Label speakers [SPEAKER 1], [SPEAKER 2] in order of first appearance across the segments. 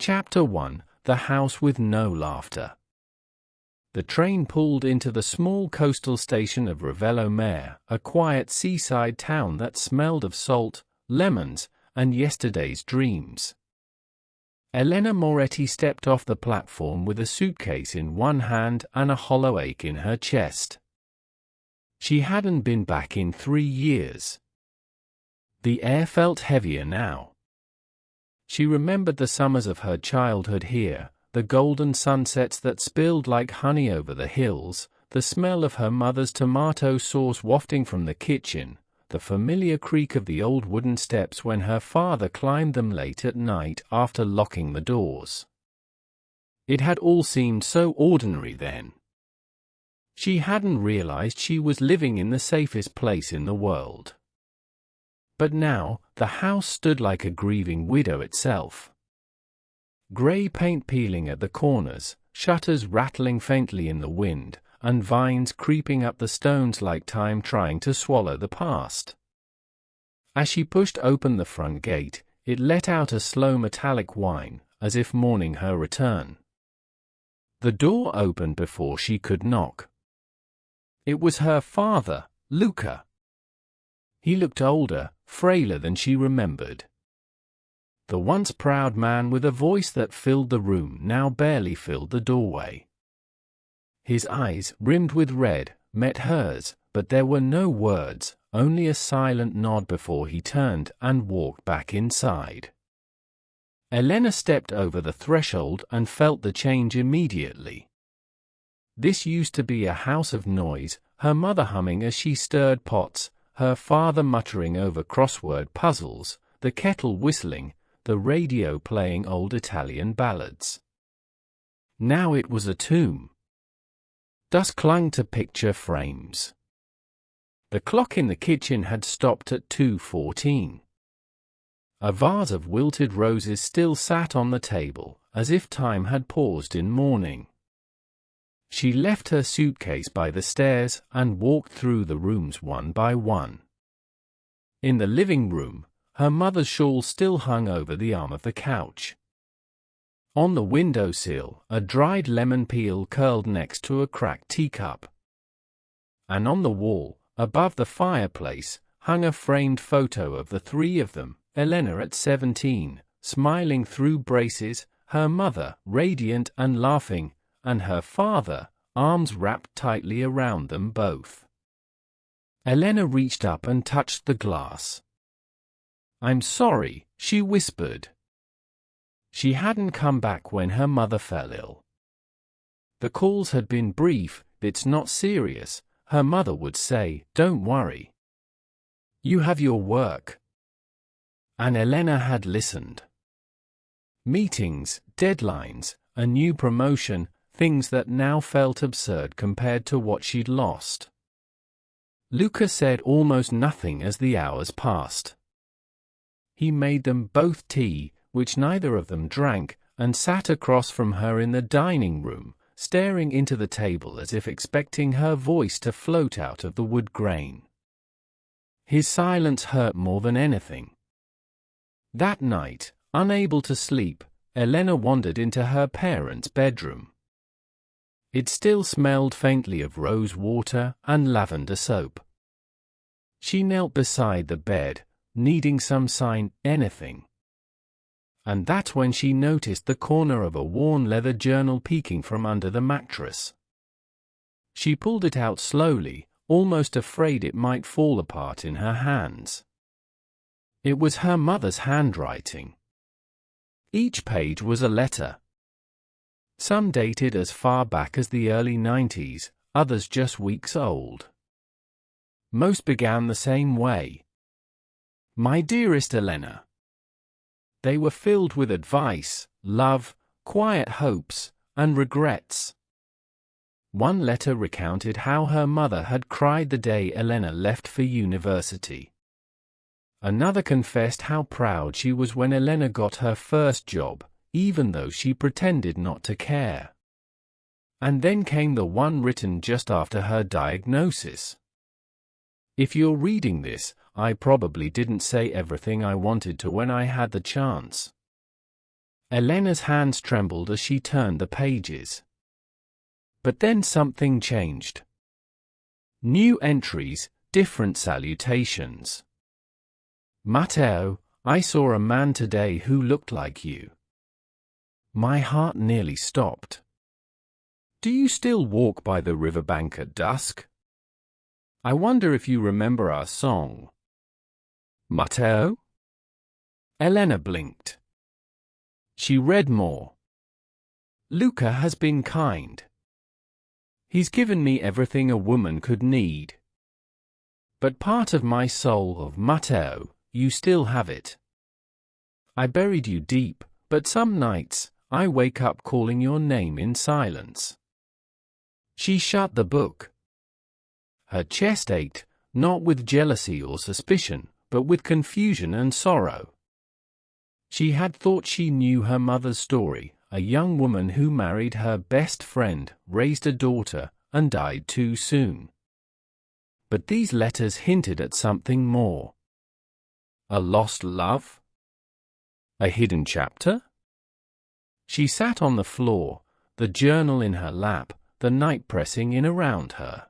[SPEAKER 1] Chapter 1: The House with No Laughter. The train pulled into the small coastal station of Ravello Mare, a quiet seaside town that smelled of salt, lemons, and yesterday's dreams. Elena Moretti stepped off the platform with a suitcase in one hand and a hollow ache in her chest. She hadn't been back in 3 years. The air felt heavier now. She remembered the summers of her childhood here, the golden sunsets that spilled like honey over the hills, the smell of her mother's tomato sauce wafting from the kitchen, the familiar creak of the old wooden steps when her father climbed them late at night after locking the doors. It had all seemed so ordinary then. She hadn't realized she was living in the safest place in the world. But now, the house stood like a grieving widow itself. Grey paint peeling at the corners, shutters rattling faintly in the wind, and vines creeping up the stones like time trying to swallow the past. As she pushed open the front gate, it let out a slow metallic whine, as if mourning her return. The door opened before she could knock. It was her father, Luca. He looked older, frailer than she remembered. The once proud man with a voice that filled the room now barely filled the doorway. His eyes, rimmed with red, met hers, but there were no words, only a silent nod before he turned and walked back inside. Elena stepped over the threshold and felt the change immediately. This used to be a house of noise, her mother humming as she stirred pots, her father muttering over crossword puzzles, the kettle whistling, the radio playing old Italian ballads. Now it was a tomb. Dust clung to picture frames. The clock in the kitchen had stopped at 2:14. A vase of wilted roses still sat on the table, as if time had paused in mourning. She left her suitcase by the stairs and walked through the rooms one by one. In the living room, her mother's shawl still hung over the arm of the couch. On the windowsill, a dried lemon peel curled next to a cracked teacup. And on the wall, above the fireplace, hung a framed photo of the three of them, Elena at 17, smiling through braces, her mother, radiant and laughing, and her father, arms wrapped tightly around them both. Elena reached up and touched the glass. "I'm sorry," she whispered. She hadn't come back when her mother fell ill. The calls had been brief. "It's not serious," her mother would say. "Don't worry. You have your work." And Elena had listened. Meetings, deadlines, a new promotion, things that now felt absurd compared to what she'd lost. Luca said almost nothing as the hours passed. He made them both tea, which neither of them drank, and sat across from her in the dining room, staring into the table as if expecting her voice to float out of the wood grain. His silence hurt more than anything. That night, unable to sleep, Elena wandered into her parents' bedroom. It still smelled faintly of rose water and lavender soap. She knelt beside the bed, needing some sign, anything. And that's when she noticed the corner of a worn leather journal peeking from under the mattress. She pulled it out slowly, almost afraid it might fall apart in her hands. It was her mother's handwriting. Each page was a letter. Some dated as far back as the early 90s, others just weeks old. Most began the same way. "My dearest Elena." They were filled with advice, love, quiet hopes, and regrets. One letter recounted how her mother had cried the day Elena left for university. Another confessed how proud she was when Elena got her first job, even though she pretended not to care. And then came the one written just after her diagnosis. "If you're reading this, I probably didn't say everything I wanted to when I had the chance. Elena's hands trembled as she turned the pages. But then something changed. New entries, different salutations. Matteo, I saw a man today who looked like you. My heart nearly stopped. Do you still walk by the riverbank at dusk? I wonder if you remember our song. Matteo? Elena blinked. She read more. Luca has been kind. He's given me everything a woman could need. But part of my soul of Matteo, you still have it. I buried you deep, but some nights, I wake up calling your name in silence. She shut the book. Her chest ached, not with jealousy or suspicion, but with confusion and sorrow. She had thought she knew her mother's story, a young woman who married her best friend, raised a daughter, and died too soon. But these letters hinted at something more. A lost love? A hidden chapter? She sat on the floor, the journal in her lap, the night pressing in around her.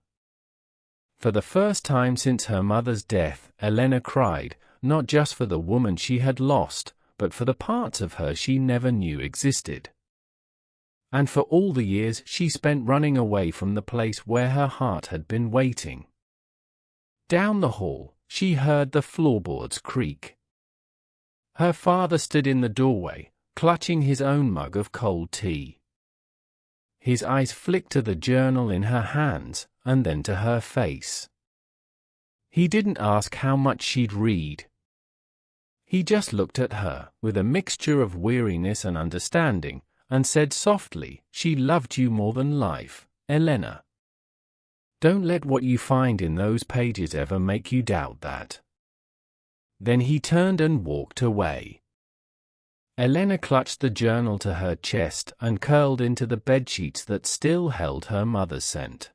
[SPEAKER 1] For the first time since her mother's death, Elena cried, not just for the woman she had lost, but for the parts of her she never knew existed. And for all the years she spent running away from the place where her heart had been waiting. Down the hall, she heard the floorboards creak. Her father stood in the doorway, clutching his own mug of cold tea. His eyes flicked to the journal in her hands, and then to her face. He didn't ask how much she'd read. He just looked at her, with a mixture of weariness and understanding, and said softly, "She loved you more than life, Elena. Don't let what you find in those pages ever make you doubt that." Then he turned and walked away. Elena clutched the journal to her chest and curled into the bedsheets that still held her mother's scent.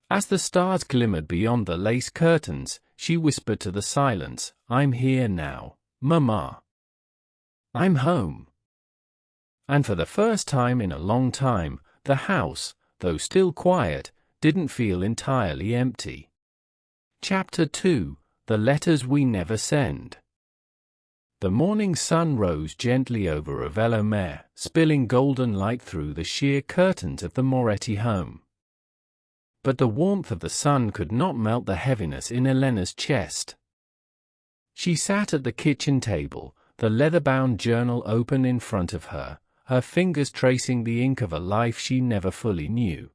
[SPEAKER 1] As the stars glimmered beyond the lace curtains, she whispered to the silence, "I'm here now, Mama. I'm home." And for the first time in a long time, the house, though still quiet, didn't feel entirely empty. Chapter 2: The Letters We Never Send. The morning sun rose gently over Isabella, spilling golden light through the sheer curtains of the Moretti home. But the warmth of the sun could not melt the heaviness in Elena's chest. She sat at the kitchen table, the leather-bound journal open in front of her, her fingers tracing the ink of a life she never fully knew.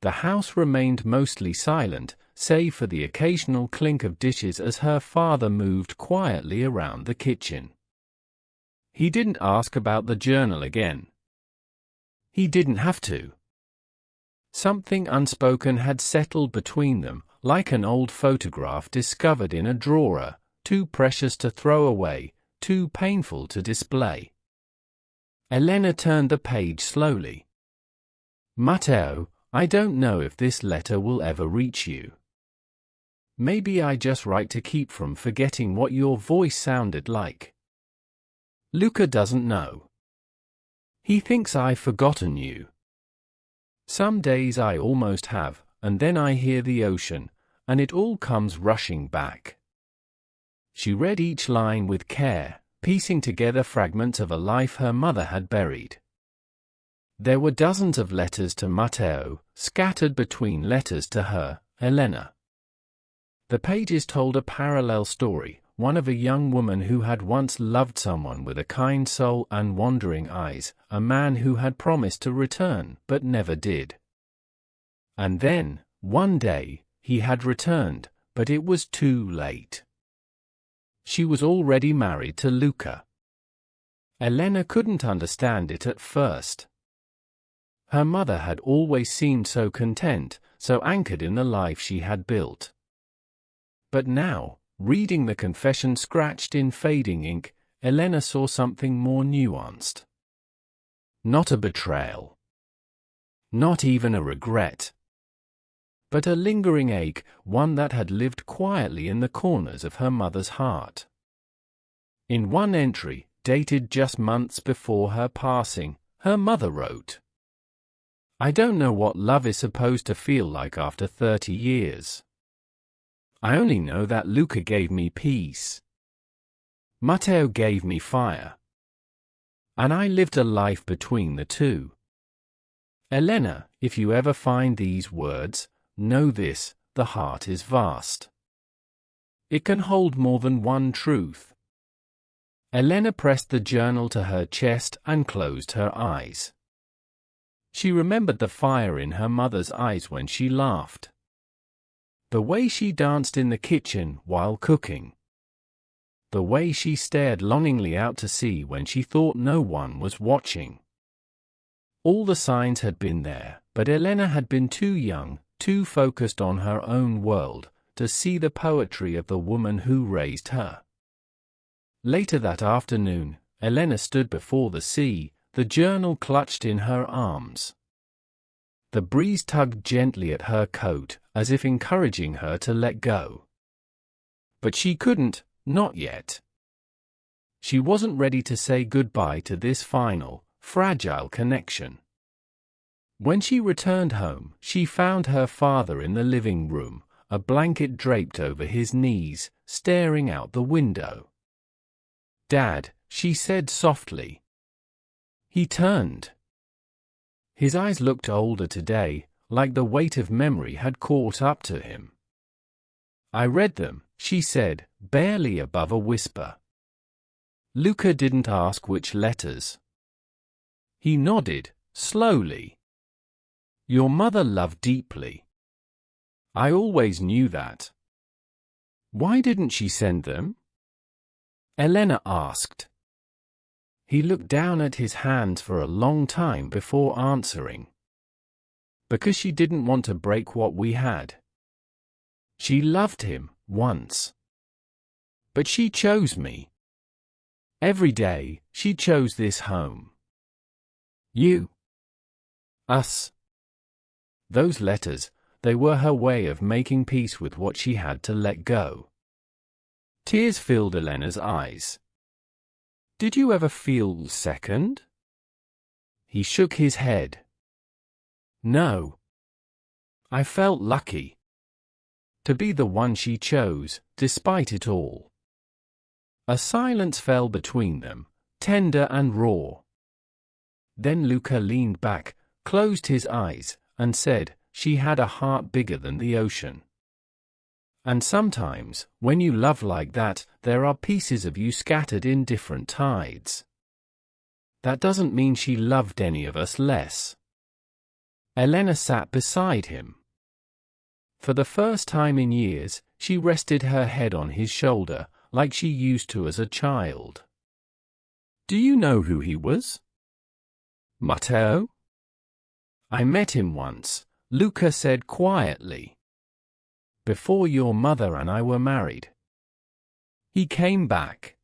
[SPEAKER 1] The house remained mostly silent, save for the occasional clink of dishes as her father moved quietly around the kitchen. He didn't ask about the journal again. He didn't have to. Something unspoken had settled between them, like an old photograph discovered in a drawer, too precious to throw away, too painful to display. Elena turned the page slowly. "Matteo, I don't know if this letter will ever reach you. Maybe I just write to keep from forgetting what your voice sounded like. Luca doesn't know. He thinks I've forgotten you. Some days I almost have, and then I hear the ocean, and it all comes rushing back." She read each line with care, piecing together fragments of a life her mother had buried. There were dozens of letters to Matteo, scattered between letters to her, Elena. The pages told a parallel story, one of a young woman who had once loved someone with a kind soul and wandering eyes, a man who had promised to return but never did. And then, one day, he had returned, but it was too late. She was already married to Luca. Elena couldn't understand it at first. Her mother had always seemed so content, so anchored in the life she had built. But now, reading the confession scratched in fading ink, Elena saw something more nuanced. Not a betrayal. Not even a regret. But a lingering ache, one that had lived quietly in the corners of her mother's heart. In one entry, dated just months before her passing, her mother wrote, "I don't know what love is supposed to feel like after 30 years. I only know that Luca gave me peace. Matteo gave me fire. And I lived a life between the two." Elena, if you ever find these words, know this: the heart is vast. It can hold more than one truth. Elena pressed the journal to her chest and closed her eyes. She remembered the fire in her mother's eyes when she laughed. The way she danced in the kitchen while cooking. The way she stared longingly out to sea when she thought no one was watching. All the signs had been there, but Elena had been too young, too focused on her own world, to see the poetry of the woman who raised her. Later that afternoon, Elena stood before the sea, the journal clutched in her arms. The breeze tugged gently at her coat, as if encouraging her to let go. But she couldn't, not yet. She wasn't ready to say goodbye to this final, fragile connection. When she returned home, she found her father in the living room, a blanket draped over his knees, staring out the window. "Dad," she said softly. He turned. His eyes looked older today, like the weight of memory had caught up to him. "I read them," she said, barely above a whisper. Luca didn't ask which letters. He nodded, slowly. "Your mother loved deeply. I always knew that." "Why didn't she send them?" Elena asked. He looked down at his hands for a long time before answering. "Because she didn't want to break what we had. She loved him, once. But she chose me. Every day, she chose this home. You. Us." Those letters, they were her way of making peace with what she had to let go. Tears filled Elena's eyes. "Did you ever feel second?" He shook his head. "No. I felt lucky. To be the one she chose, despite it all." A silence fell between them, tender and raw. Then Luca leaned back, closed his eyes, and said, "She had a heart bigger than the ocean. And sometimes, when you love like that, there are pieces of you scattered in different tides. That doesn't mean she loved any of us less." Elena sat beside him. For the first time in years, she rested her head on his shoulder, like she used to as a child. "Do you know who he was?" "Matteo?" "I met him once," Luca said quietly. "Before your mother and I were married. He came back.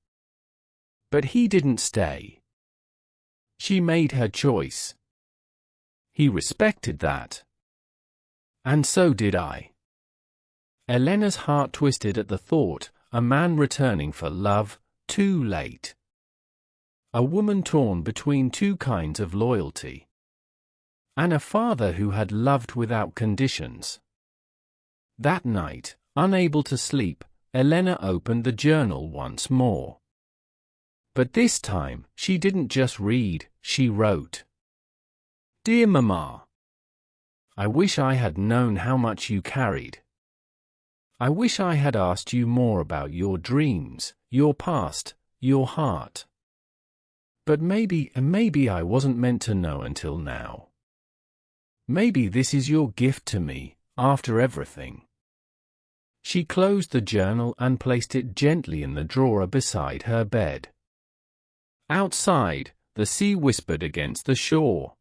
[SPEAKER 1] But he didn't stay. She made her choice. He respected that. And so did I." Elena's heart twisted at the thought, a man returning for love, too late. A woman torn between two kinds of loyalty. And a father who had loved without conditions. That night, unable to sleep, Elena opened the journal once more. But this time, she didn't just read, she wrote. "Dear Mama, I wish I had known how much you carried. I wish I had asked you more about your dreams, your past, your heart. But maybe I wasn't meant to know until now. Maybe this is your gift to me, after everything." She closed the journal and placed it gently in the drawer beside her bed. Outside, the sea whispered against the shore.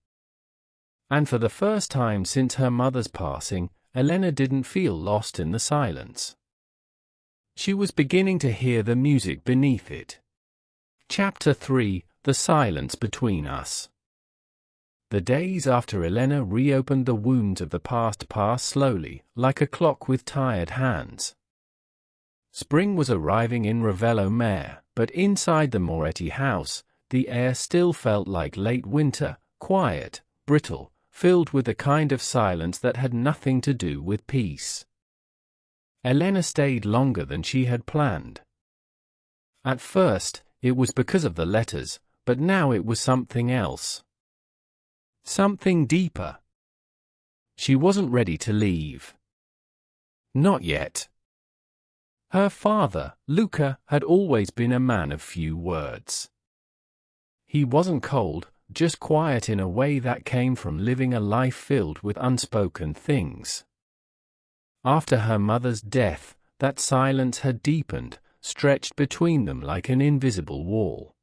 [SPEAKER 1] And for the first time since her mother's passing, Elena didn't feel lost in the silence. She was beginning to hear the music beneath it. Chapter 3: The Silence Between Us. The days after Elena reopened the wounds of the past passed slowly, like a clock with tired hands. Spring was arriving in Ravello Mare, but inside the Moretti house, the air still felt like late winter, quiet, brittle, filled with a kind of silence that had nothing to do with peace. Elena stayed longer than she had planned. At first, it was because of the letters, but now it was something else. Something deeper. She wasn't ready to leave. Not yet. Her father, Luca, had always been a man of few words. He wasn't cold, just quiet in a way that came from living a life filled with unspoken things. After her mother's death, that silence had deepened, stretched between them like an invisible wall.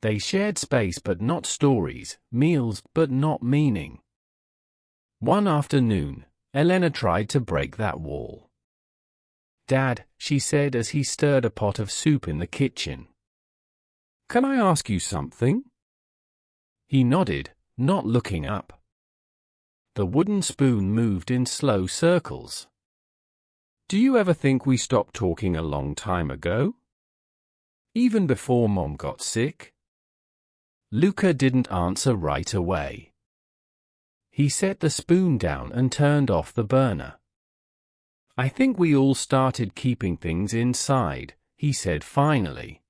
[SPEAKER 1] They shared space but not stories, meals but not meaning. One afternoon, Elena tried to break that wall. "Dad," she said as he stirred a pot of soup in the kitchen. "Can I ask you something?" He nodded, not looking up. The wooden spoon moved in slow circles. "Do you ever think we stopped talking a long time ago? Even before Mom got sick?" Luca didn't answer right away. He set the spoon down and turned off the burner. "I think we all started keeping things inside," he said finally.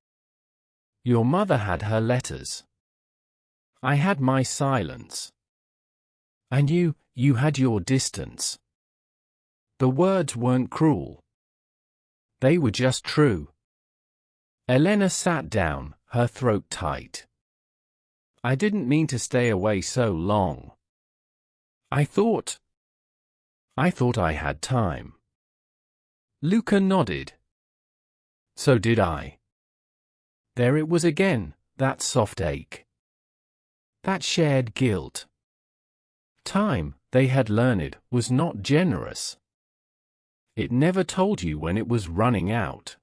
[SPEAKER 1] "Your mother had her letters. I had my silence. And you had your distance." The words weren't cruel. They were just true. Elena sat down, her throat tight. "I didn't mean to stay away so long. I thought I had time." Luca nodded. "So did I." There it was again, that soft ache. That shared guilt. Time, they had learned, was not generous. It never told you when it was running out.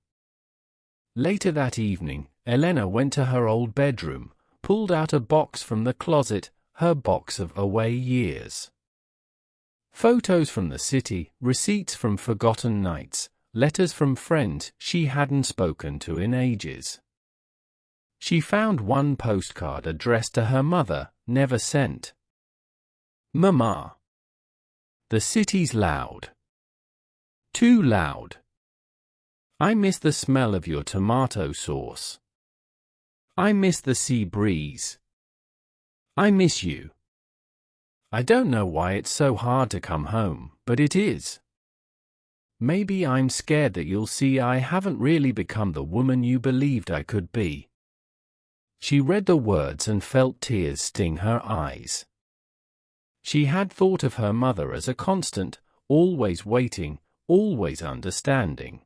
[SPEAKER 1] Later that evening, Elena went to her old bedroom, pulled out a box from the closet, her box of away years. Photos from the city, receipts from forgotten nights, letters from friends she hadn't spoken to in ages. She found one postcard addressed to her mother, never sent. "Mama. The city's loud. Too loud. I miss the smell of your tomato sauce. I miss the sea breeze. I miss you. I don't know why it's so hard to come home, but it is. Maybe I'm scared that you'll see I haven't really become the woman you believed I could be." She read the words and felt tears sting her eyes. She had thought of her mother as a constant, always waiting, always understanding.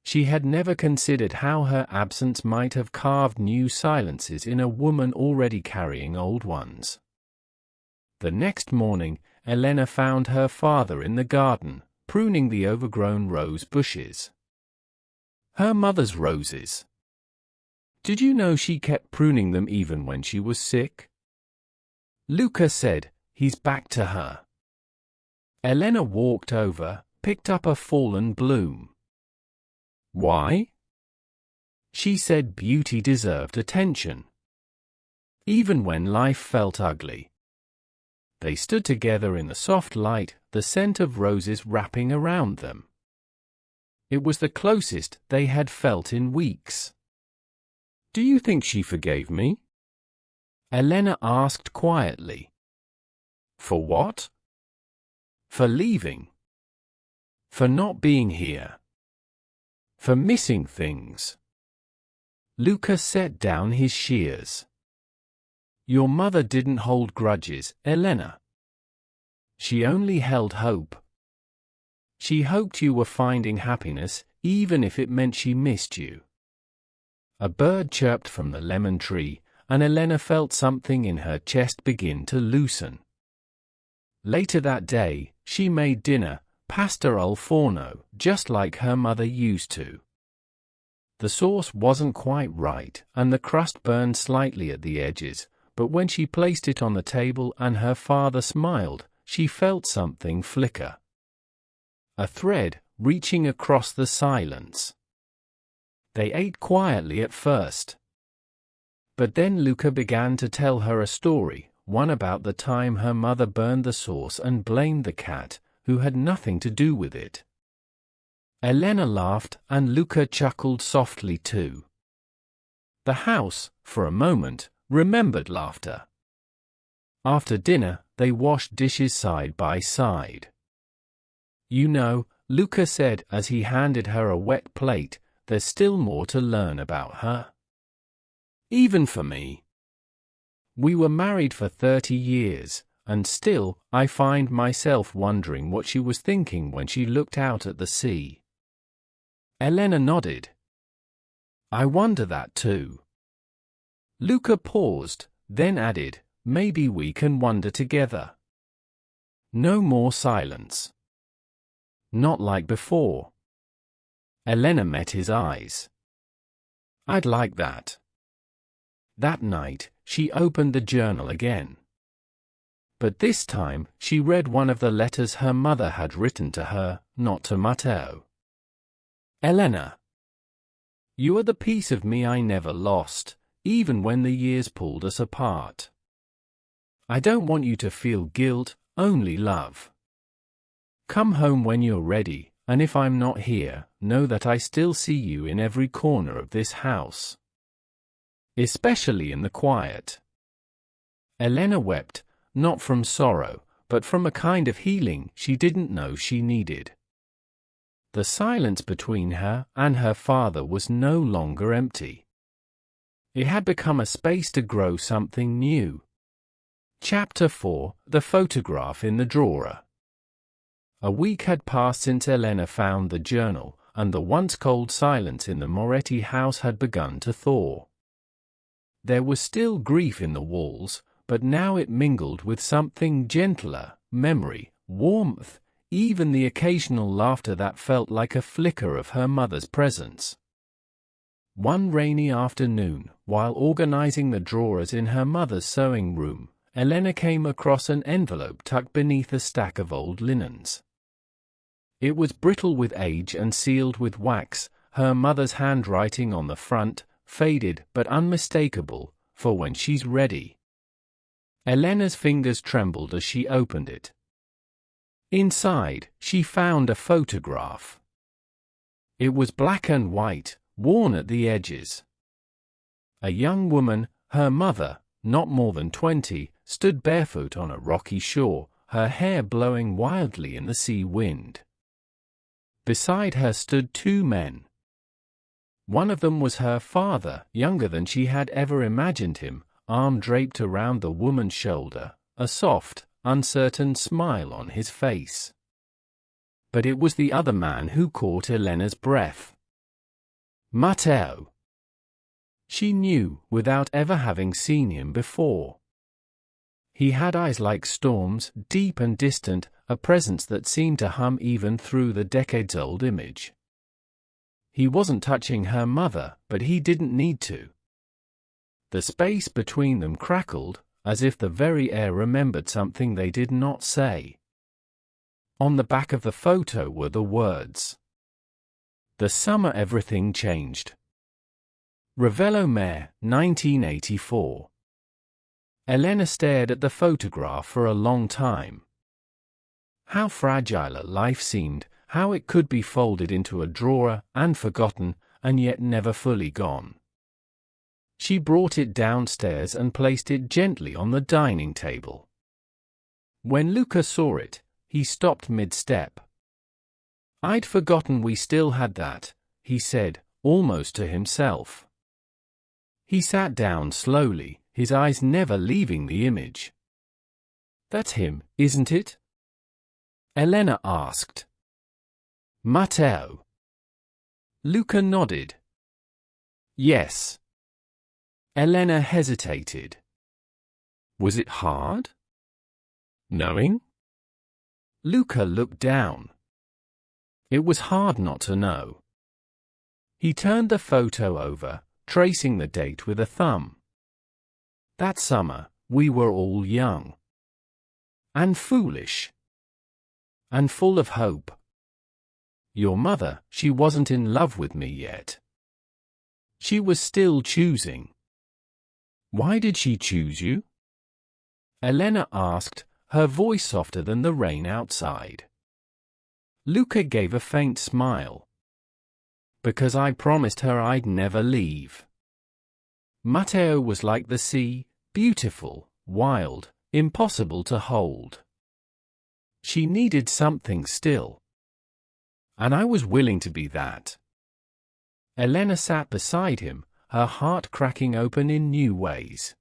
[SPEAKER 1] She had never considered how her absence might have carved new silences in a woman already carrying old ones. The next morning, Elena found her father in the garden, pruning the overgrown rose bushes. Her mother's roses. Did you know she kept pruning them even when she was sick? Luca said, "He's back to her." Elena walked over, picked up a fallen bloom. "Why?" She said beauty deserved attention. Even when life felt ugly. They stood together in the soft light, the scent of roses wrapping around them. It was the closest they had felt in weeks. "Do you think she forgave me?" Elena asked quietly. "For what?" "For leaving. For not being here. For missing things." Luca set down his shears. "Your mother didn't hold grudges, Elena. She only held hope. She hoped you were finding happiness, even if it meant she missed you." A bird chirped from the lemon tree, and Elena felt something in her chest begin to loosen. Later that day, she made dinner, pasta al forno, just like her mother used to. The sauce wasn't quite right, and the crust burned slightly at the edges, but when she placed it on the table and her father smiled, she felt something flicker. A thread, reaching across the silence. They ate quietly at first. But then Luca began to tell her a story, one about the time her mother burned the sauce and blamed the cat, who had nothing to do with it. Elena laughed, and Luca chuckled softly too. The house, for a moment, remembered laughter. After dinner, they washed dishes side by side. "You know," Luca said as he handed her a wet plate, "there's still more to learn about her. Even for me. We were married for 30 years, and still, I find myself wondering what she was thinking when she looked out at the sea." Elena nodded. "I wonder that too." Luca paused, then added, "Maybe we can wonder together." No more silence. "Not like before." Elena met his eyes. "I'd like that." That night, she opened the journal again. But this time, she read one of the letters her mother had written to her, not to Matteo. "Elena, you are the piece of me I never lost, even when the years pulled us apart. I don't want you to feel guilt, only love. Come home when you're ready, and if I'm not here, know that I still see you in every corner of this house. Especially in the quiet." Elena wept, not from sorrow, but from a kind of healing she didn't know she needed. The silence between her and her father was no longer empty. It had become a space to grow something new. Chapter 4: The Photograph in the Drawer. A week had passed since Elena found the journal, and the once cold silence in the Moretti house had begun to thaw. There was still grief in the walls, but now it mingled with something gentler, memory, warmth, even the occasional laughter that felt like a flicker of her mother's presence. One rainy afternoon, while organizing the drawers in her mother's sewing room, Elena came across an envelope tucked beneath a stack of old linens. It was brittle with age and sealed with wax, her mother's handwriting on the front, faded but unmistakable, for when she's ready. Elena's fingers trembled as she opened it. Inside, she found a photograph. It was black and white, worn at the edges. A young woman, her mother, not more than 20, stood barefoot on a rocky shore, her hair blowing wildly in the sea wind. Beside her stood two men. One of them was her father, younger than she had ever imagined him, arm draped around the woman's shoulder, a soft, uncertain smile on his face. But it was the other man who caught Elena's breath. Matteo. She knew, without ever having seen him before. He had eyes like storms, deep and distant, a presence that seemed to hum even through the decades-old image. He wasn't touching her mother, but he didn't need to. The space between them crackled, as if the very air remembered something they did not say. On the back of the photo were the words, "The summer everything changed. Ravello Mare, 1984. Elena stared at the photograph for a long time. How fragile a life seemed, how it could be folded into a drawer and forgotten, and yet never fully gone. She brought it downstairs and placed it gently on the dining table. When Luca saw it, he stopped mid-step. "I'd forgotten we still had that," he said, almost to himself. He sat down slowly, his eyes never leaving the image. "That's him, isn't it?" Elena asked. "Matteo." Luca nodded. "Yes." Elena hesitated. "Was it hard? Knowing?" Luca looked down. It was hard not to know. He turned the photo over, tracing the date with a thumb. "That summer, we were all young. And foolish. And full of hope. Your mother, she wasn't in love with me yet. She was still choosing. Why did she choose you? Elena asked, her voice softer than the rain outside. Luca gave a faint smile. Because I promised her I'd never leave. Matteo was like the sea, beautiful, wild, impossible to hold. She needed something still. And I was willing to be that. Elena sat beside him, her heart cracking open in new ways.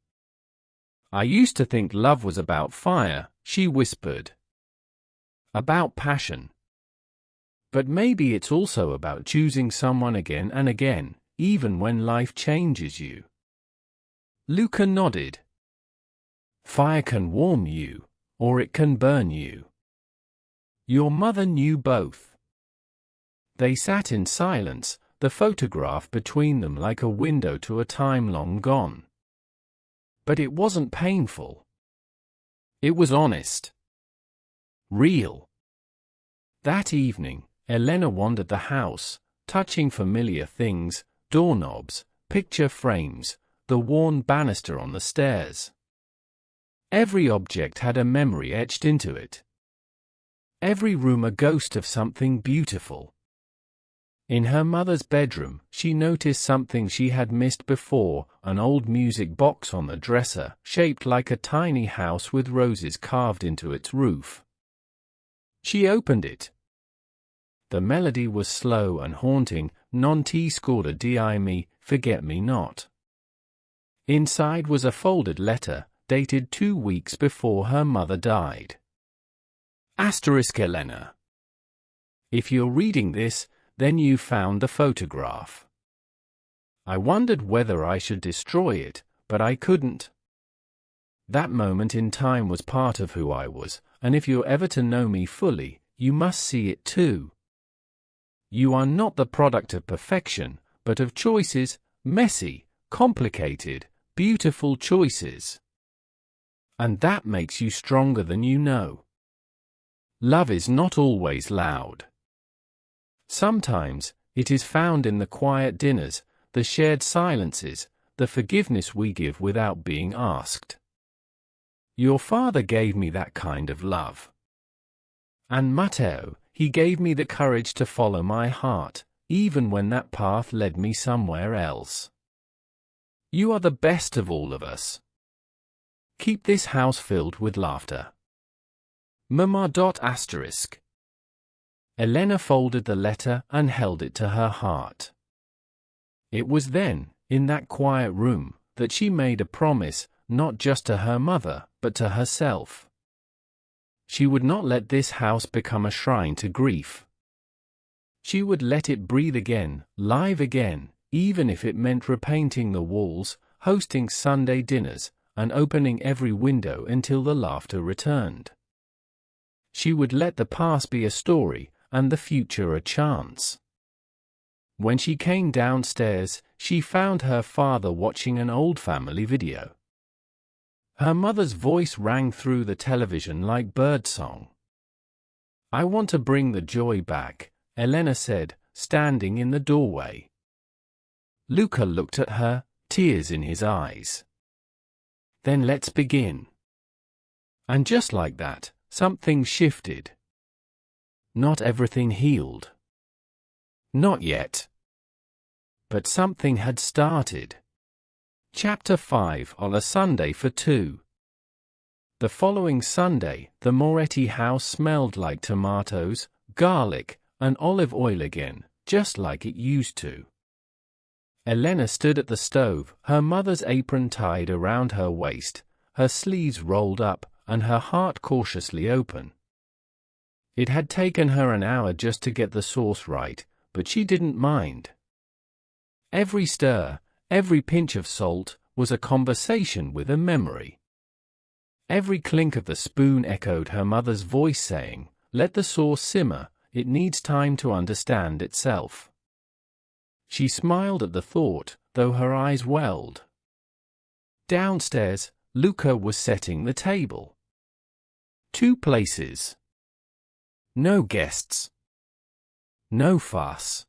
[SPEAKER 1] I used to think love was about fire, she whispered. About passion. But maybe it's also about choosing someone again and again, even when life changes you. Luca nodded. Fire can warm you, or it can burn you. Your mother knew both. They sat in silence, the photograph between them like a window to a time long gone. But it wasn't painful. It was honest. Real. That evening, Elena wandered the house, touching familiar things, doorknobs, picture frames, the worn banister on the stairs. Every object had a memory etched into it. Every room a ghost of something beautiful. In her mother's bedroom, she noticed something she had missed before, an old music box on the dresser, shaped like a tiny house with roses carved into its roof. She opened it. The melody was slow and haunting, non ti scorda di me, forget me not. Inside was a folded letter, dated 2 weeks before her mother died. Asterisk Elena. If you're reading this, then you found the photograph. I wondered whether I should destroy it, but I couldn't. That moment in time was part of who I was, and if you're ever to know me fully, you must see it too. You are not the product of perfection, but of choices, messy, complicated, beautiful choices. And that makes you stronger than you know. Love is not always loud. Sometimes, it is found in the quiet dinners, the shared silences, the forgiveness we give without being asked. Your father gave me that kind of love. And Matteo, he gave me the courage to follow my heart, even when that path led me somewhere else. You are the best of all of us. Keep this house filled with laughter. Mama. Asterisk. Elena folded the letter and held it to her heart. It was then, in that quiet room, that she made a promise, not just to her mother, but to herself. She would not let this house become a shrine to grief. She would let it breathe again, live again, even if it meant repainting the walls, hosting Sunday dinners, and opening every window until the laughter returned. She would let the past be a story, and the future a chance. When she came downstairs, she found her father watching an old family video. Her mother's voice rang through the television like birdsong. I want to bring the joy back, Elena said, standing in the doorway. Luca looked at her, tears in his eyes. Then let's begin. And just like that, something shifted. Not everything healed. Not yet. But something had started. Chapter 5 On a Sunday for Two. The following Sunday, the Moretti house smelled like tomatoes, garlic, and olive oil again, just like it used to. Elena stood at the stove, her mother's apron tied around her waist, her sleeves rolled up, and her heart cautiously open. It had taken her an hour just to get the sauce right, but she didn't mind. Every stir, every pinch of salt, was a conversation with a memory. Every clink of the spoon echoed her mother's voice saying, "Let the sauce simmer, it needs time to understand itself." She smiled at the thought, though her eyes welled. Downstairs, Luca was setting the table. 2 places. No guests. No fuss.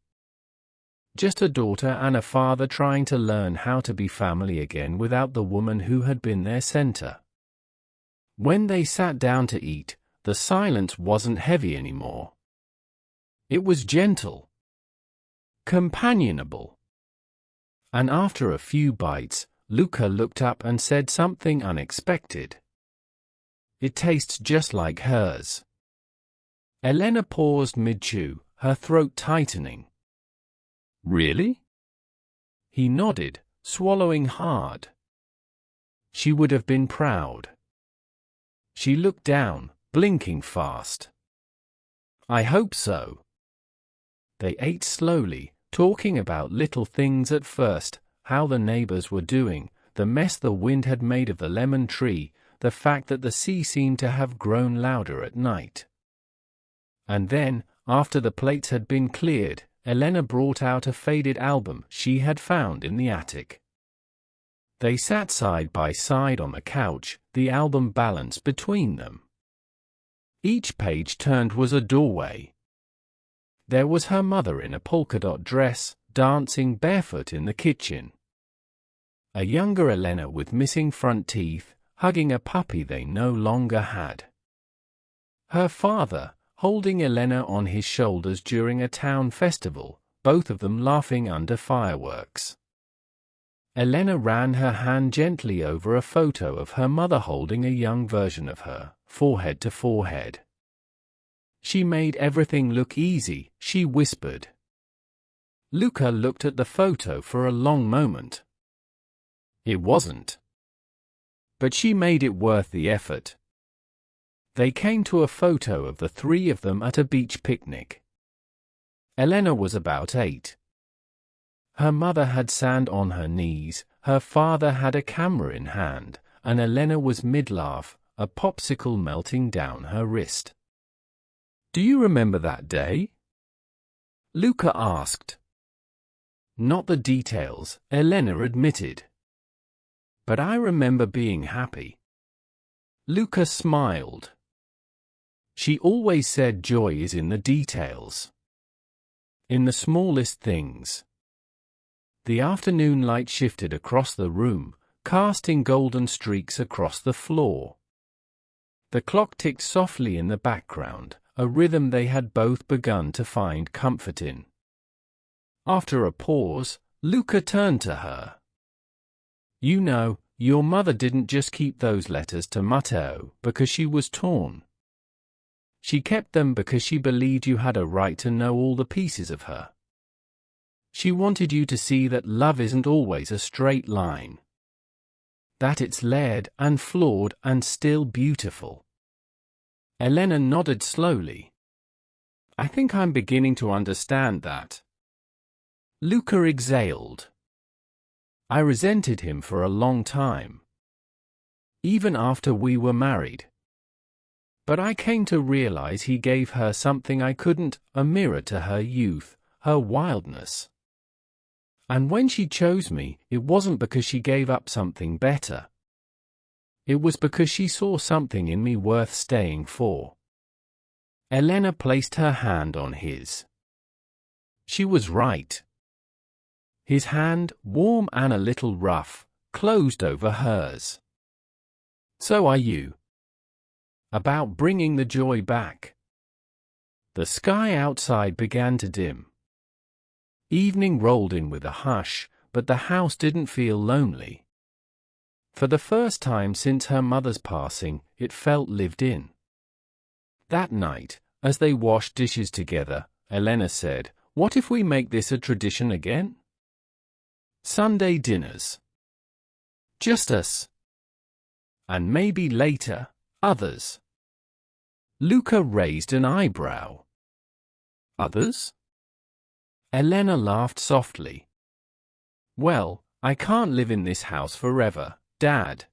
[SPEAKER 1] just a daughter and a father trying to learn how to be family again without the woman who had been their center. When they sat down to eat, the silence wasn't heavy anymore. It was gentle, companionable. And after a few bites, Luca looked up and said something unexpected. "It tastes just like hers." Elena paused mid-chew, her throat tightening. "Really?" He nodded, swallowing hard. She would have been proud. She looked down, blinking fast. "I hope so." They ate slowly, talking about little things at first, how the neighbors were doing, the mess the wind had made of the lemon tree, the fact that the sea seemed to have grown louder at night. And then, after the plates had been cleared, Elena brought out a faded album she had found in the attic. They sat side by side on the couch, the album balanced between them. Each page turned was a doorway. There was her mother in a polka-dot dress, dancing barefoot in the kitchen. A younger Elena with missing front teeth, hugging a puppy they no longer had. Her father, holding Elena on his shoulders during a town festival, both of them laughing under fireworks. Elena ran her hand gently over a photo of her mother holding a young version of her, forehead to forehead. "She made everything look easy," she whispered. Luca looked at the photo for a long moment. It wasn't. But she made it worth the effort. They came to a photo of the three of them at a beach picnic. Elena was about 8. Her mother had sand on her knees, her father had a camera in hand, and Elena was mid-laugh, a popsicle melting down her wrist. "Do you remember that day?" Luca asked. "Not the details," Elena admitted. "But I remember being happy." Luca smiled. "She always said joy is in the details. In the smallest things." The afternoon light shifted across the room, casting golden streaks across the floor. The clock ticked softly in the background, a rhythm they had both begun to find comfort in. After a pause, Luca turned to her. "You know, your mother didn't just keep those letters to Matteo because she was torn. She kept them because she believed you had a right to know all the pieces of her. She wanted you to see that love isn't always a straight line. That it's layered and flawed and still beautiful." Elena nodded slowly. "I think I'm beginning to understand that." Luca exhaled. "I resented him for a long time. Even after we were married. But I came to realize he gave her something I couldn't, a mirror to her youth, her wildness. And when she chose me, it wasn't because she gave up something better. It was because she saw something in me worth staying for." Elena placed her hand on his. She was right. His hand, warm and a little rough, closed over hers. "So are you. About bringing the joy back." The sky outside began to dim. Evening rolled in with a hush, but the house didn't feel lonely. For the first time since her mother's passing, it felt lived in. That night, as they washed dishes together, Elena said, "What if we make this a tradition again? Sunday dinners. Just us. And maybe later, others." Luca raised an eyebrow. "Others?" Elena laughed softly. "Well, I can't live in this house forever, Dad.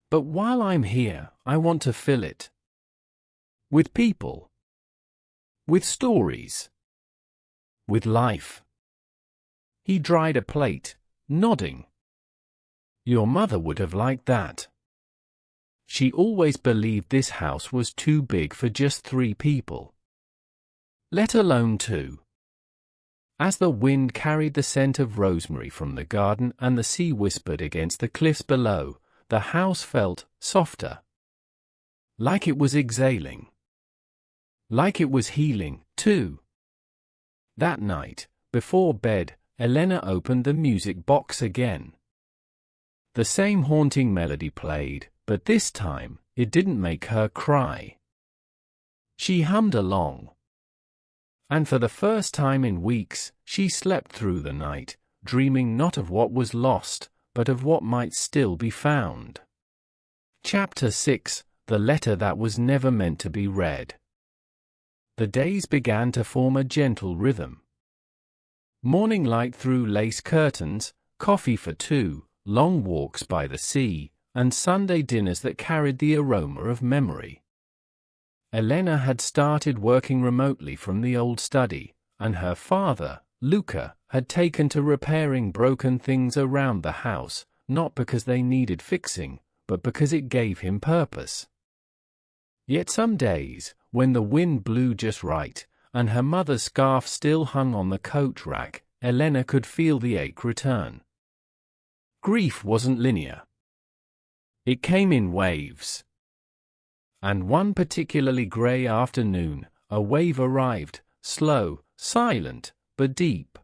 [SPEAKER 1] But while I'm here, I want to fill it. With people. With stories. With life." He dried a plate, nodding. "Your mother would have liked that. She always believed this house was too big for just 3 people. Let alone 2. As the wind carried the scent of rosemary from the garden and the sea whispered against the cliffs below, the house felt softer. Like it was exhaling. Like it was healing, too. That night, before bed, Elena opened the music box again. The same haunting melody played, but this time, it didn't make her cry. She hummed along. And for the first time in weeks, she slept through the night, dreaming not of what was lost, but of what might still be found. Chapter 6: The Letter That Was Never Meant to Be Read. The days began to form a gentle rhythm. Morning light through lace curtains, coffee for two, long walks by the sea, and Sunday dinners that carried the aroma of memory. Elena had started working remotely from the old study, and her father, Luca, had taken to repairing broken things around the house, not because they needed fixing, but because it gave him purpose. Yet some days, when the wind blew just right, and her mother's scarf still hung on the coat rack, Elena could feel the ache return. Grief wasn't linear. It came in waves. And one particularly grey afternoon, a wave arrived, slow, silent, but deep.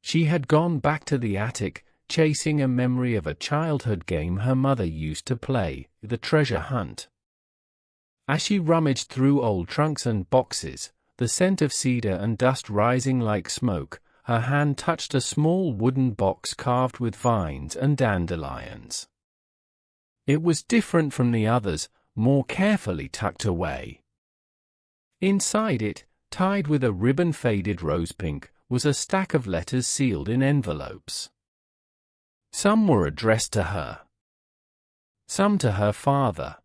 [SPEAKER 1] She had gone back to the attic, chasing a memory of a childhood game her mother used to play, the treasure hunt. As she rummaged through old trunks and boxes, the scent of cedar and dust rising like smoke, her hand touched a small wooden box carved with vines and dandelions. It was different from the others, more carefully tucked away. Inside it, tied with a ribbon faded rose pink, was a stack of letters sealed in envelopes. Some were addressed to her. Some to her father.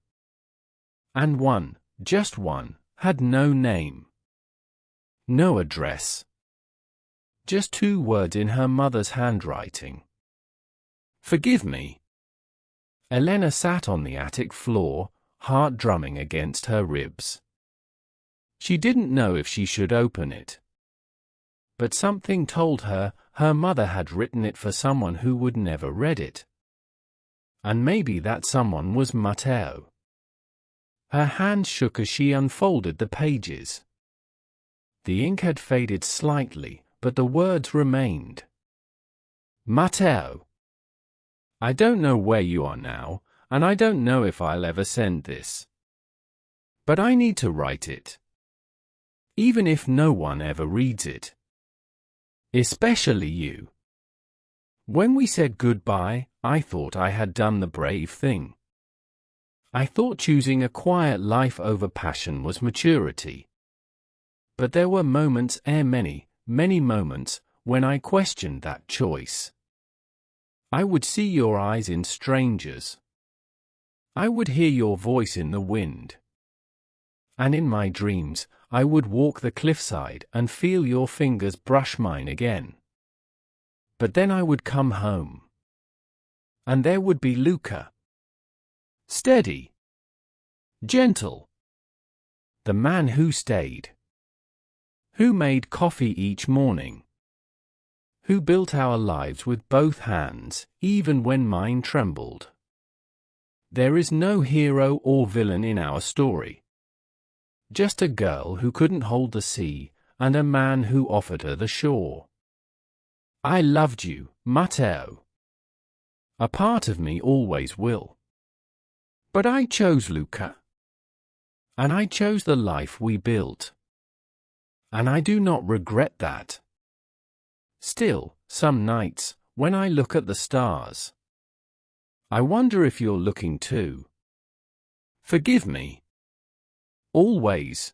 [SPEAKER 1] And one, just one, had no name. No address. Just 2 words in her mother's handwriting. Forgive me. Elena sat on the attic floor, heart drumming against her ribs. She didn't know if she should open it. But something told her her mother had written it for someone who would never read it. And maybe that someone was Matteo. Her hand shook as she unfolded the pages. The ink had faded slightly, but the words remained. Matteo. I don't know where you are now, and I don't know if I'll ever send this. But I need to write it. Even if no one ever reads it. Especially you. When we said goodbye, I thought I had done the brave thing. I thought choosing a quiet life over passion was maturity. But there were moments, many, many moments, when I questioned that choice. I would see your eyes in strangers. I would hear your voice in the wind. And in my dreams, I would walk the cliffside and feel your fingers brush mine again. But then I would come home. And there would be Luca. Steady. Gentle. The man who stayed. Who made coffee each morning. Who built our lives with both hands, even when mine trembled. There is no hero or villain in our story. Just a girl who couldn't hold the sea, and a man who offered her the shore. I loved you, Matteo. A part of me always will. But I chose Luca. And I chose the life we built. And I do not regret that. Still, some nights, when I look at the stars, I wonder if you're looking too. Forgive me. Always.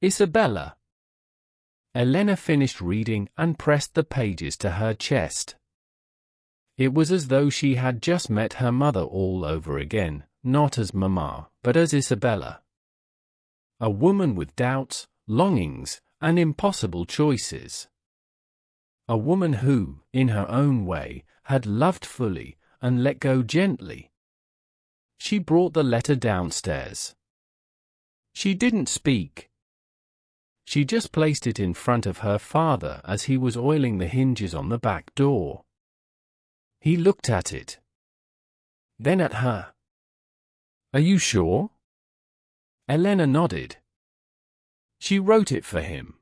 [SPEAKER 1] Isabella. Elena finished reading and pressed the pages to her chest. It was as though she had just met her mother all over again, not as Mama, but as Isabella. A woman with doubts, longings, and impossible choices. A woman who, in her own way, had loved fully and let go gently. She brought the letter downstairs. She didn't speak. She just placed it in front of her father as he was oiling the hinges on the back door. He looked at it. Then at her. "Are you sure?" Elena nodded. "She wrote it for him.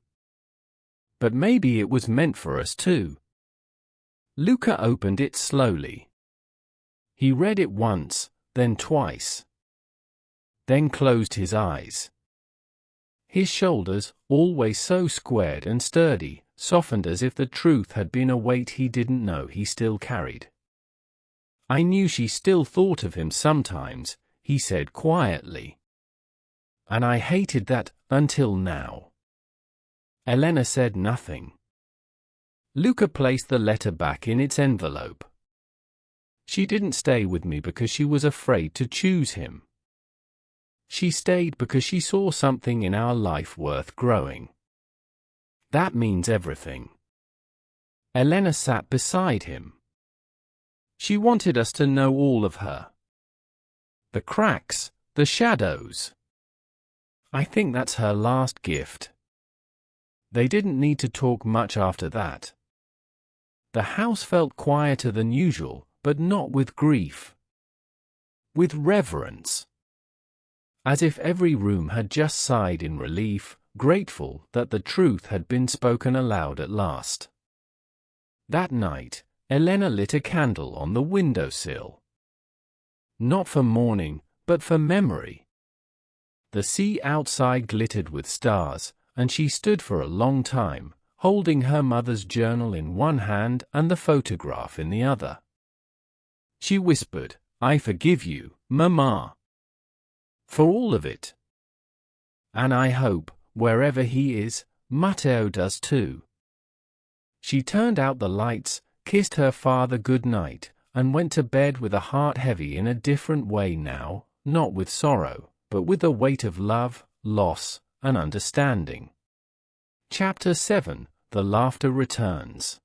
[SPEAKER 1] But maybe it was meant for us too." Luca opened it slowly. He read it once, then twice. Then closed his eyes. His shoulders, always so squared and sturdy, softened as if the truth had been a weight he didn't know he still carried. "I knew she still thought of him sometimes," he said quietly. "And I hated that, until now." Elena said nothing. Luca placed the letter back in its envelope. "She didn't stay with me because she was afraid to choose him. She stayed because she saw something in our life worth growing. That means everything." Elena sat beside him. She wanted us to know all of her. The cracks, the shadows. I think that's her last gift. They didn't need to talk much after that. The house felt quieter than usual, but not with grief. With reverence. As if every room had just sighed in relief, grateful that the truth had been spoken aloud at last. That night, Elena lit a candle on the windowsill. Not for mourning, but for memory. The sea outside glittered with stars, and she stood for a long time, holding her mother's journal in one hand and the photograph in the other. She whispered, "I forgive you, Mama. For all of it. And I hope, wherever he is, Matteo does too." She turned out the lights, kissed her father good night, and went to bed with a heart heavy in a different way now, not with sorrow, but with the weight of love, loss, and understanding. Chapter 7: The Laughter Returns.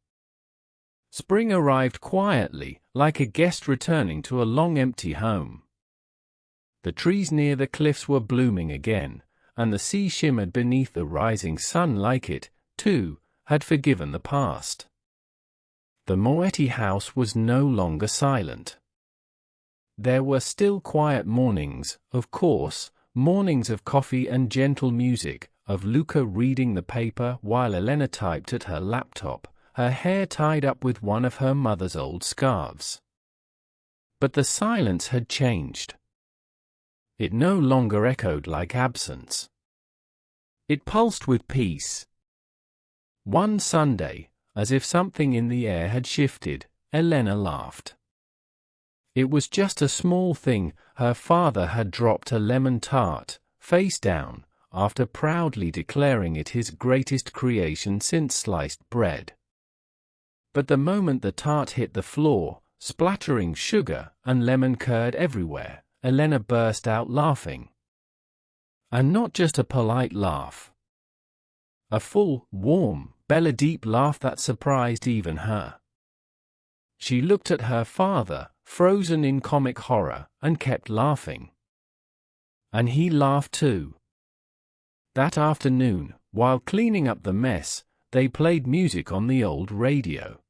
[SPEAKER 1] Spring arrived quietly, like a guest returning to a long empty home. The trees near the cliffs were blooming again, and the sea shimmered beneath the rising sun like it, too, had forgiven the past. The Moretti house was no longer silent. There were still quiet mornings, of course, mornings of coffee and gentle music, of Luca reading the paper while Elena typed at her laptop, her hair tied up with one of her mother's old scarves. But the silence had changed. It no longer echoed like absence. It pulsed with peace. One Sunday, as if something in the air had shifted, Elena laughed. It was just a small thing. Her father had dropped a lemon tart, face down, after proudly declaring it his greatest creation since sliced bread. But the moment the tart hit the floor, splattering sugar and lemon curd everywhere, Elena burst out laughing. And not just a polite laugh. A full, warm, belly-deep laugh that surprised even her. She looked at her father, frozen in comic horror, and kept laughing. And he laughed too. That afternoon, while cleaning up the mess, they played music on the old radio.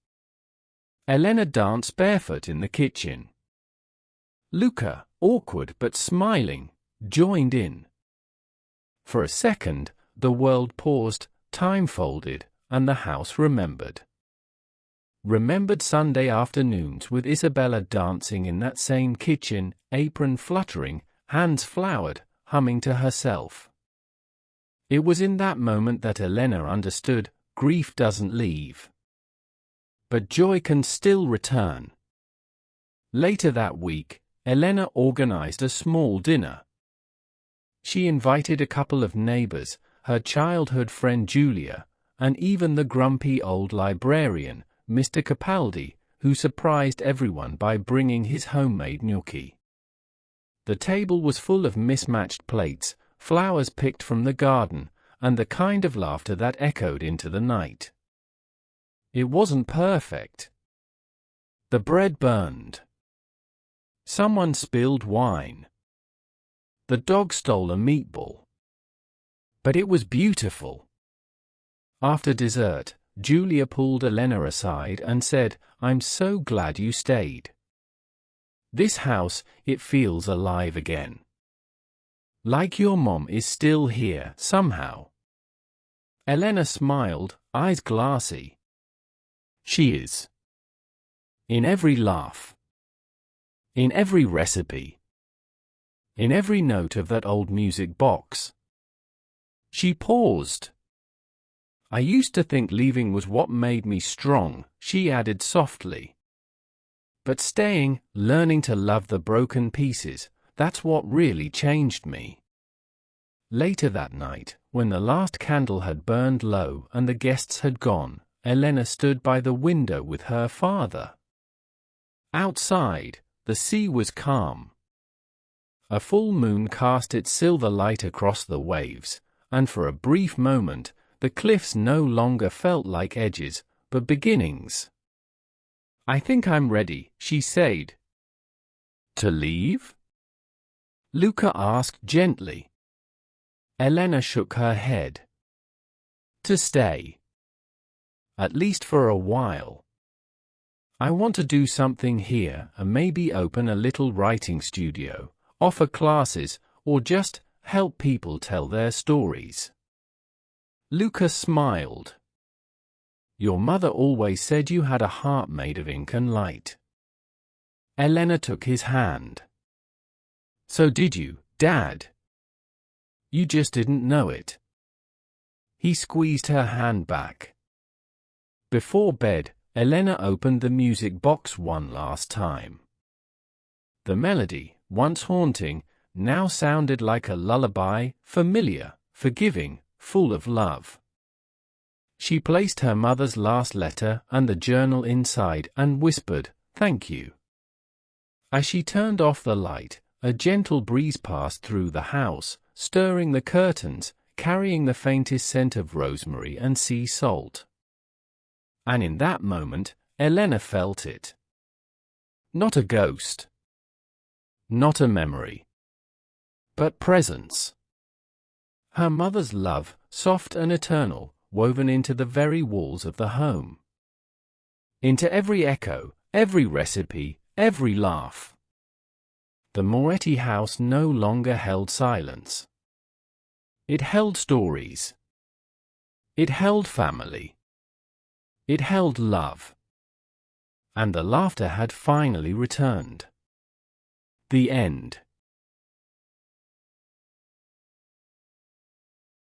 [SPEAKER 1] Elena danced barefoot in the kitchen. Luca, awkward but smiling, joined in. For a second, the world paused, time folded, and the house remembered. Remembered Sunday afternoons with Isabella dancing in that same kitchen, apron fluttering, hands floured, humming to herself. It was in that moment that Elena understood, grief doesn't leave. But joy can still return. Later that week, Elena organized a small dinner. She invited a couple of neighbors, her childhood friend Julia, and even the grumpy old librarian, Mr. Capaldi, who surprised everyone by bringing his homemade gnocchi. The table was full of mismatched plates, flowers picked from the garden, and the kind of laughter that echoed into the night. It wasn't perfect. The bread burned. Someone spilled wine. The dog stole a meatball. But it was beautiful. After dessert, Julia pulled Elena aside and said, "I'm so glad you stayed. This house, it feels alive again. Like your mom is still here, somehow." Elena smiled, eyes glassy. "She is. In every laugh. In every recipe. In every note of that old music box." She paused. "I used to think leaving was what made me strong," she added softly. "But staying, learning to love the broken pieces, that's what really changed me." Later that night, when the last candle had burned low and the guests had gone, Elena stood by the window with her father. Outside, the sea was calm. A full moon cast its silver light across the waves, and for a brief moment, the cliffs no longer felt like edges, but beginnings. "I think I'm ready," she said. "To leave?" Luca asked gently. Elena shook her head. "To stay. At least for a while. I want to do something here and maybe open a little writing studio, offer classes, or just help people tell their stories." Luca smiled. "Your mother always said you had a heart made of ink and light." Elena took his hand. "So did you, Dad. You just didn't know it." He squeezed her hand back. Before bed, Elena opened the music box one last time. The melody, once haunting, now sounded like a lullaby, familiar, forgiving, full of love. She placed her mother's last letter and the journal inside and whispered, "Thank you." As she turned off the light, a gentle breeze passed through the house, stirring the curtains, carrying the faintest scent of rosemary and sea salt. And in that moment, Elena felt it. Not a ghost. Not a memory. But presence. Her mother's love, soft and eternal, woven into the very walls of the home. Into every echo, every recipe, every laugh. The Moretti house no longer held silence. It held stories. It held family. It held love. And the laughter had finally returned. The end.